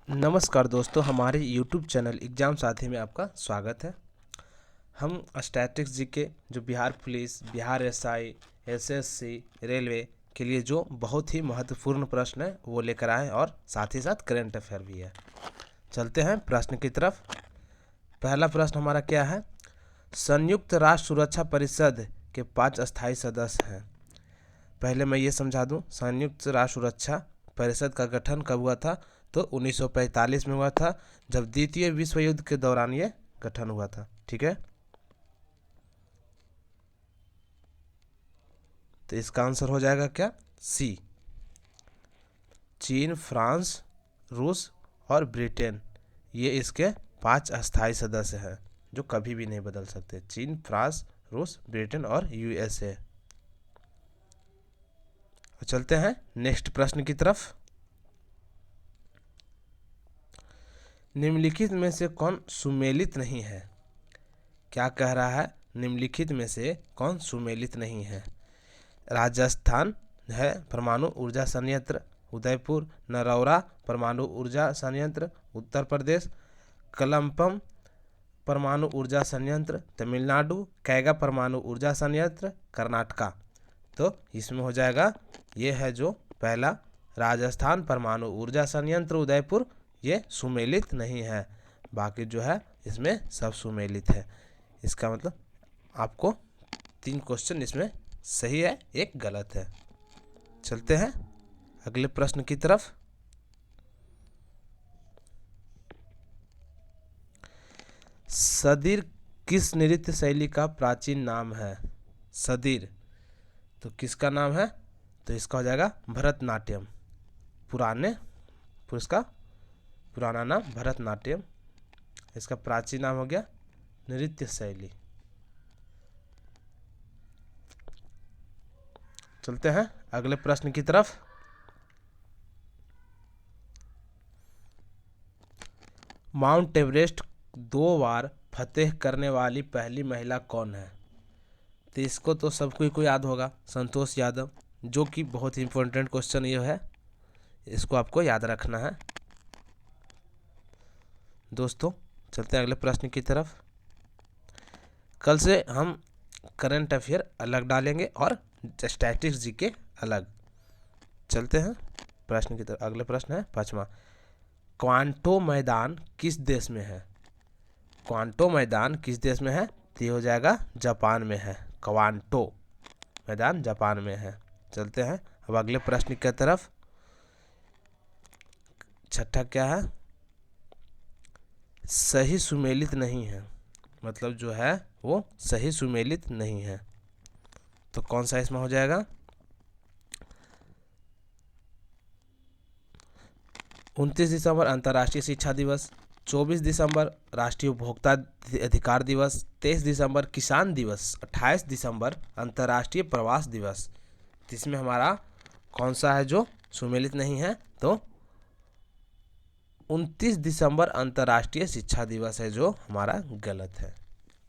नमस्कार दोस्तों, हमारे YouTube चैनल एग्ज़ाम साथी में आपका स्वागत है। हम स्टैटिक्स जीके जो Bihar police, Bihar SI, SSC, railway के लिए जो बहुत ही महत्वपूर्ण प्रश्न है वो लेकर आए और साथ ही साथ करंट अफेयर भी है। चलते हैं प्रश्न की तरफ। पहला प्रश्न हमारा क्या है? संयुक्त राष्ट्र सुरक्षा परिषद के 5 अस्थायी सदस्य हैं। पहले मैं ये समझा दूं, संयुक्त राष्ट्र सुरक्षा परिषद का गठन कब हुआ था? तो 1945 में हुआ था, जब द्वितीय विश्व युद्ध के दौरान ये गठन हुआ था। ठीक है, तो इसका आंसर हो जाएगा क्या? सी। चीन, फ्रांस, रूस और ब्रिटेन, ये इसके 5 अस्थायी सदस्य हैं जो कभी भी नहीं बदल सकते। चीन, फ्रांस, रूस, ब्रिटेन और यूएसए। चलते हैं नेक्स्ट प्रश्न की तरफ। निम्नलिखित में से कौन सुमेलित नहीं है? क्या कह रहा है? निम्नलिखित में से कौन सुमेलित नहीं है? राजस्थान है परमाणु ऊर्जा संयंत्र, उदयपुर नरौरा परमाणु ऊर्जा संयंत्र, उत्तर प्रदेश कलम्पम परमाणु ऊर्जा संयंत्र, तमिलनाडु कैगा परमाणु ऊर्जा संयंत्र, कर्नाटका। तो इसमें हो जाएगा, ये है जो पहला राजस्थान परमाणु ऊर्जा संयंत्र उदयपुर, ये सुमेलित नहीं है। बाकी जो है इसमें सब सुमेलित है। इसका मतलब आपको 3 क्वेश्चन इसमें सही है, एक गलत है। चलते हैं अगले प्रश्न की तरफ। सदीर किस नृत्य शैली का प्राचीन नाम है? सदीर तो किसका नाम है? तो इसका हो जाएगा भरतनाट्यम। इसका पुराना नाम भरतनाट्यम, इसका प्राचीन नाम हो गया नृत्य शैली। चलते हैं अगले प्रश्न की तरफ। माउंट एवरेस्ट 2 बार फतेह करने वाली पहली महिला कौन है? तो इसको तो सबको को याद होगा, संतोष यादव, जो कि बहुत ही इंपॉर्टेंट क्वेश्चन ये है, इसको आपको याद रखना है दोस्तों। चलते हैं अगले प्रश्न की तरफ। कल से हम करंट अफेयर अलग डालेंगे और स्टैटिक्स जीके अलग। चलते हैं प्रश्न की तरफ। अगले प्रश्न है 5वां। क्वांटो मैदान किस देश में है? क्वांटो मैदान किस देश में है? तो ये हो जाएगा जापान में है। क्वांटो मैदान जापान में है। चलते हैं अब अगले प्रश्न की तरफ। छठा क्या है? सही सुमेलित नहीं है, मतलब जो है वो सही सुमेलित नहीं है। तो कौन सा इसमें हो जाएगा? 29 दिसंबर अंतर्राष्ट्रीय शिक्षा दिवस, 24 दिसंबर राष्ट्रीय उपभोक्ता अधिकार दिवस, 23 दिसंबर किसान दिवस, 28 दिसंबर अंतर्राष्ट्रीय प्रवास दिवस। इसमें हमारा कौन सा है जो सुमेलित नहीं है? तो 29 दिसंबर अंतर्राष्ट्रीय शिक्षा दिवस है जो हमारा गलत है।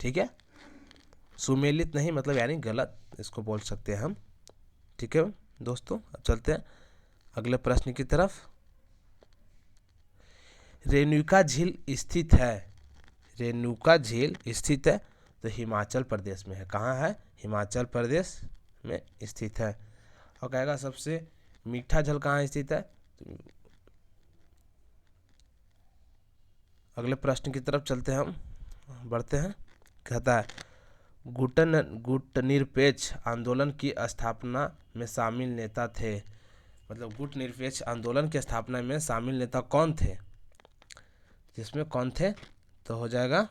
ठीक है, सुमेलित नहीं मतलब यानी गलत, इसको बोल सकते हैं हम। ठीक है दोस्तों, अब चलते हैं अगले प्रश्न की तरफ। रेणुका झील स्थित है? रेणुका झील स्थित है तो हिमाचल प्रदेश में है। कहाँ है? हिमाचल प्रदेश में स्थित है। और कहेगा सबसे मीठा जल कहाँ स्थित है? अगले प्रश्न की तरफ चलते हैं, हम बढ़ते हैं। कहता है गुटनिरपेक्ष आंदोलन की स्थापना में शामिल नेता थे। मतलब गुटनिरपेक्ष आंदोलन की स्थापना में शामिल नेता कौन थे? जिसमें कौन थे? तो हो जाएगा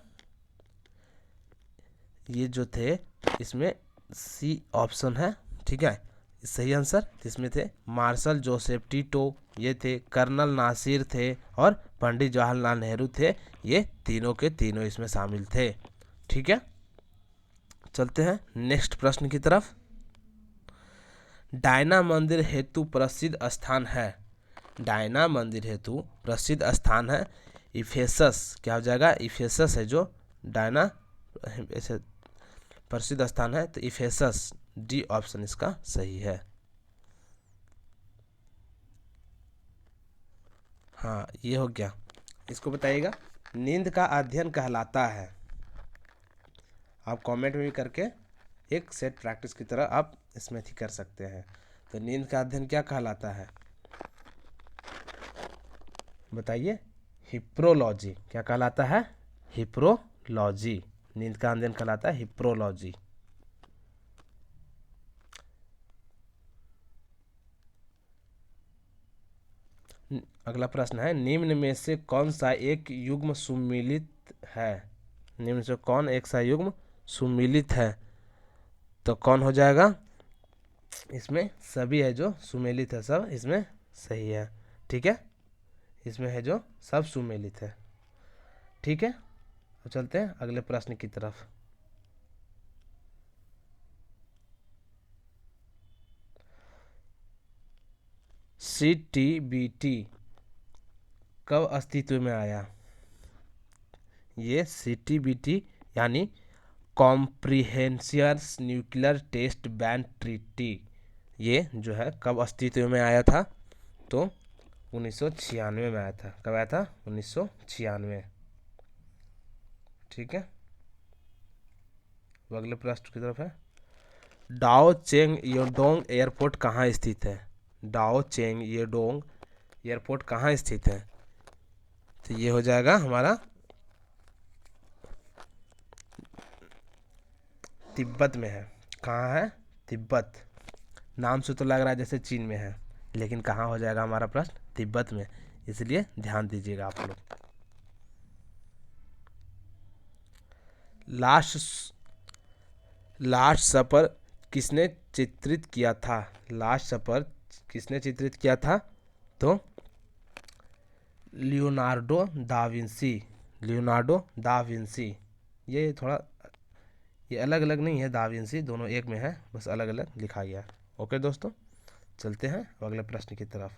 ये जो थे, इसमें सी ऑप्शन है। ठीक है, सही आंसर इसमें थे मार्शल जोसेफ टीटो, ये थे कर्नल नासिर थे और पंडित जवाहरलाल नेहरू थे। ये तीनों के तीनों इसमें शामिल थे। ठीक है, चलते हैं नेक्स्ट प्रश्न की तरफ। डायना मंदिर हेतु प्रसिद्ध स्थान है? डायना मंदिर हेतु प्रसिद्ध स्थान है इफेसस। क्या हो जाएगा? इफेसस है जो डायना ऐसे प्रसिद्ध स्थान है, तो इफेसस, डी ऑप्शन इसका सही है। हाँ, ये हो गया। इसको बताइएगा, नींद का अध्ययन कहलाता है। आप कमेंट में भी करके एक सेट प्रैक्टिस की तरह आप इसमें थी कर सकते हैं। तो नींद का अध्ययन क्या कहलाता है, बताइए। हिप्रोलॉजी। क्या कहलाता है, हिप्रोलॉजी। नींद का अध्ययन कहलाता है हिप्रोलॉजी। अगला प्रश्न है, निम्न में से कौन सा एक युग्म सुमेलित है। निम्न से कौन एक सा युग्म सुमेलित है, तो कौन हो जाएगा, इसमें सभी है जो सुमेलित है सब इसमें सही है। ठीक है, इसमें है जो सब सुमेलित है। ठीक है, तो चलते हैं अगले प्रश्न की तरफ। CTBT कब अस्तित्व में आया। ये CTBT यानी comprehensive nuclear test ban treaty, ये जो है कब अस्तित्व में आया था, तो 1996 में आया था। कब आया था, 1996। ठीक है, वो अगले प्रश्न की तरफ है। डाओ चेंग येडोंग एयरपोर्ट कहाँ स्थित है। डाओ चेंग येडोंग एयरपोर्ट कहाँ स्थित है, तो ये हो जाएगा हमारा तिब्बत में है। कहाँ है, तिब्बत। नाम से तो लग रहा है जैसे चीन में है, लेकिन कहाँ हो जाएगा हमारा प्रश्न, तिब्बत में। इसलिए ध्यान दीजिएगा आप लोग। लास्ट सपर किसने चित्रित किया था। लास्ट सपर किसने चित्रित किया था, तो Leonardo da Vinci. Leonardo da Vinci. ये थोड़ा, ये अलग अलग नहीं है, दा विंसी दोनों एक में है, बस अलग अलग लिखा गया है। ओके दोस्तों, चलते हैं अगले प्रश्न की तरफ।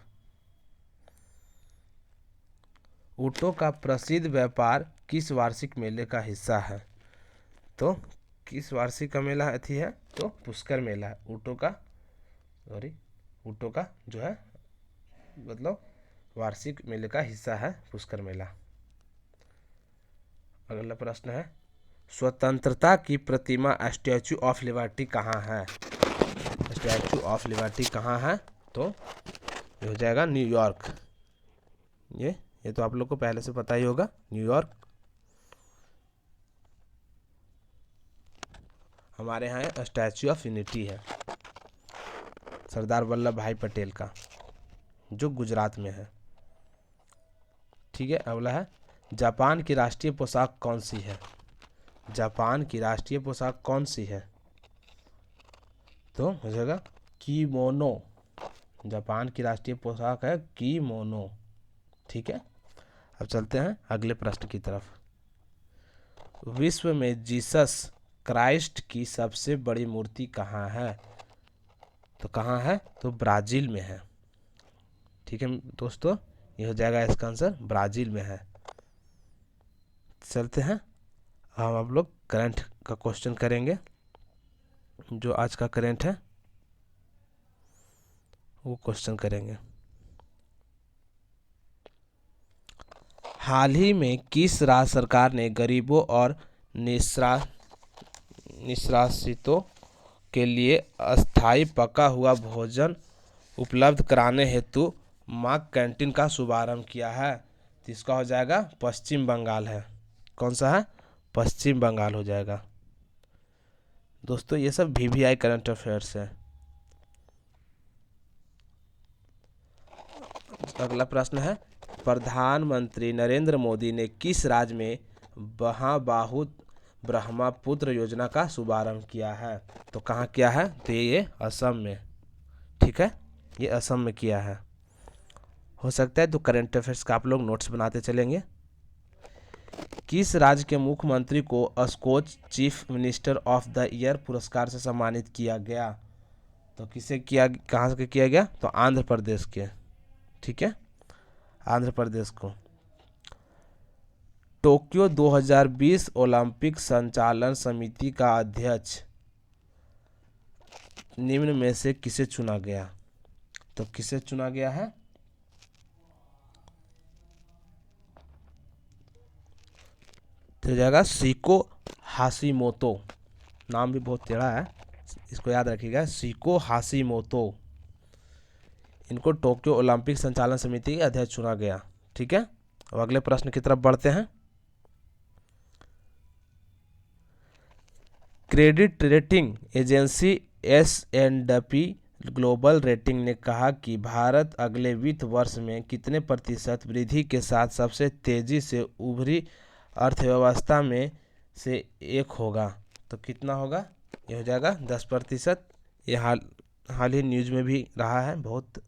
ऊँटों का प्रसिद्ध व्यापार किस वार्षिक मेले का हिस्सा है, तो किस वार्षिक का मेला अथी है, तो पुष्कर मेला है। ऊँटों का, सॉरी, ऊँटों का जो है मतलब वार्षिक मेले का हिस्सा है पुष्कर मेला। अगला प्रश्न है, स्वतंत्रता की प्रतिमा स्टैचू ऑफ लिबर्टी कहाँ है। स्टैचू ऑफ लिबर्टी कहाँ है, तो ये हो जाएगा न्यूयॉर्क। ये तो आप लोग को पहले से पता ही होगा, न्यूयॉर्क। हमारे यहाँ स्टैचू ऑफ यूनिटी है सरदार वल्लभ भाई पटेल का, जो गुजरात में है। ठीक है, अगला है, जापान की राष्ट्रीय पोशाक कौन सी है। जापान की राष्ट्रीय पोशाक कौन सी है, तो हो जाएगा कीमोनो। जापान की राष्ट्रीय पोशाक है कीमोनो। ठीक है, अब चलते हैं अगले प्रश्न की तरफ। विश्व में जीसस क्राइस्ट की सबसे बड़ी मूर्ति कहाँ है, तो कहाँ है, तो ब्राज़ील में है। ठीक है दोस्तों, ये हो जाएगा इसका आंसर ब्राज़ील में है। चलते हैं, हम आप लोग करंट का क्वेश्चन करेंगे। जो आज का करंट है वो क्वेश्चन करेंगे। हाल ही में किस राज्य सरकार ने गरीबों और निष्कासितों के लिए अस्थायी पका हुआ भोजन उपलब्ध कराने हेतु माँ कैंटीन का शुभारंभ किया है, तो इसका हो जाएगा पश्चिम बंगाल है। कौन सा है, पश्चिम बंगाल हो जाएगा। दोस्तों ये सब VVI करंट अफेयर्स है। अगला प्रश्न है, प्रधानमंत्री नरेंद्र मोदी ने किस राज्य में महाबाहु ब्रह्मपुत्र योजना का शुभारंभ किया है, तो कहाँ किया है, तो ये असम में। ठीक है, ये असम में किया है। हो सकता है तो करंट अफेयर्स का आप लोग नोट्स बनाते चलेंगे। किस राज्य के मुख्यमंत्री को Skoch chief minister of the year पुरस्कार से सम्मानित किया गया, तो किसे किया, कहाँ से किया गया, तो आंध्र प्रदेश के। ठीक है, आंध्र प्रदेश को। टोक्यो 2020 ओलंपिक संचालन समिति का अध्यक्ष निम्न में से किसे चुना गया, तो किसे चुना गया है, तो हो जाएगा शिको हाशिमोतो। नाम भी बहुत टेढ़ा है, इसको याद रखिएगा, शिको हाशिमोतो। इनको टोक्यो ओलंपिक संचालन समिति के अध्यक्ष चुना गया। ठीक है, अब अगले प्रश्न की तरफ बढ़ते हैं। Credit rating agency S&P global rating ने कहा कि भारत अगले वित्त वर्ष में कितने प्रतिशत वृद्धि के साथ सबसे तेजी से उभरी अर्थव्यवस्था में से एक होगा। तो कितना होगा, ये हो जाएगा 10%। ये हाल ही न्यूज़ में भी रहा है, बहुत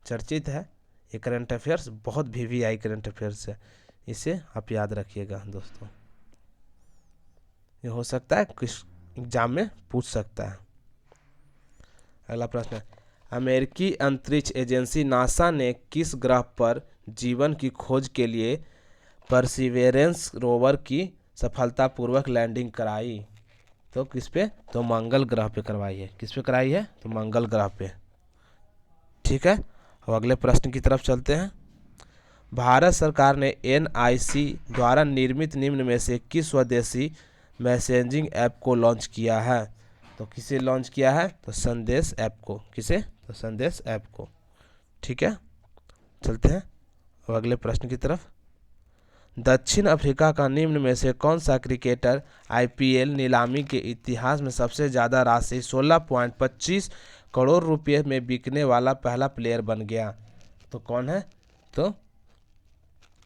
चर्चित है ये करंट अफेयर्स, बहुत VVI करंट अफेयर्स है, इसे आप याद रखिएगा दोस्तों, ये हो सकता है किस एग्जाम में पूछ सकता है। अगला प्रश्न है, अमेरिकी अंतरिक्ष एजेंसी नासा ने किस ग्रह पर जीवन की खोज के लिए परसिवेरेंस रोवर की सफलतापूर्वक लैंडिंग कराई। तो किस पे, तो मंगल ग्रह पे करवाई है। किस पे कराई है, तो मंगल ग्रह पे। ठीक है, अब अगले प्रश्न की तरफ चलते हैं। भारत सरकार ने NIC द्वारा निर्मित निम्न में से किस स्वदेशी मैसेजिंग ऐप को लॉन्च किया है। तो किसे लॉन्च किया है, तो संदेश ऐप को। किसे, तो संदेश ऐप को। ठीक है, चलते हैं अब अगले प्रश्न की तरफ। दक्षिण अफ्रीका का निम्न में से कौन सा क्रिकेटर IPL नीलामी के इतिहास में सबसे ज़्यादा राशि 16.25 करोड़ रुपये में बिकने वाला पहला प्लेयर बन गया। तो कौन है, तो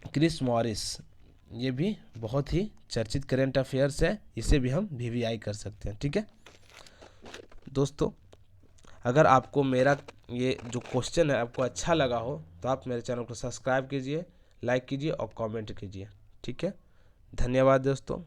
क्रिस मॉरिस। ये भी बहुत ही चर्चित करंट अफेयर्स है, इसे भी हम VVI कर सकते हैं। ठीक है दोस्तों, अगर आपको मेरा ये जो क्वेश्चन है आपको अच्छा लगा हो तो आप मेरे चैनल को सब्सक्राइब कीजिए, लाइक कीजिए और कमेंट कीजिए। ठीक है, धन्यवाद दोस्तों।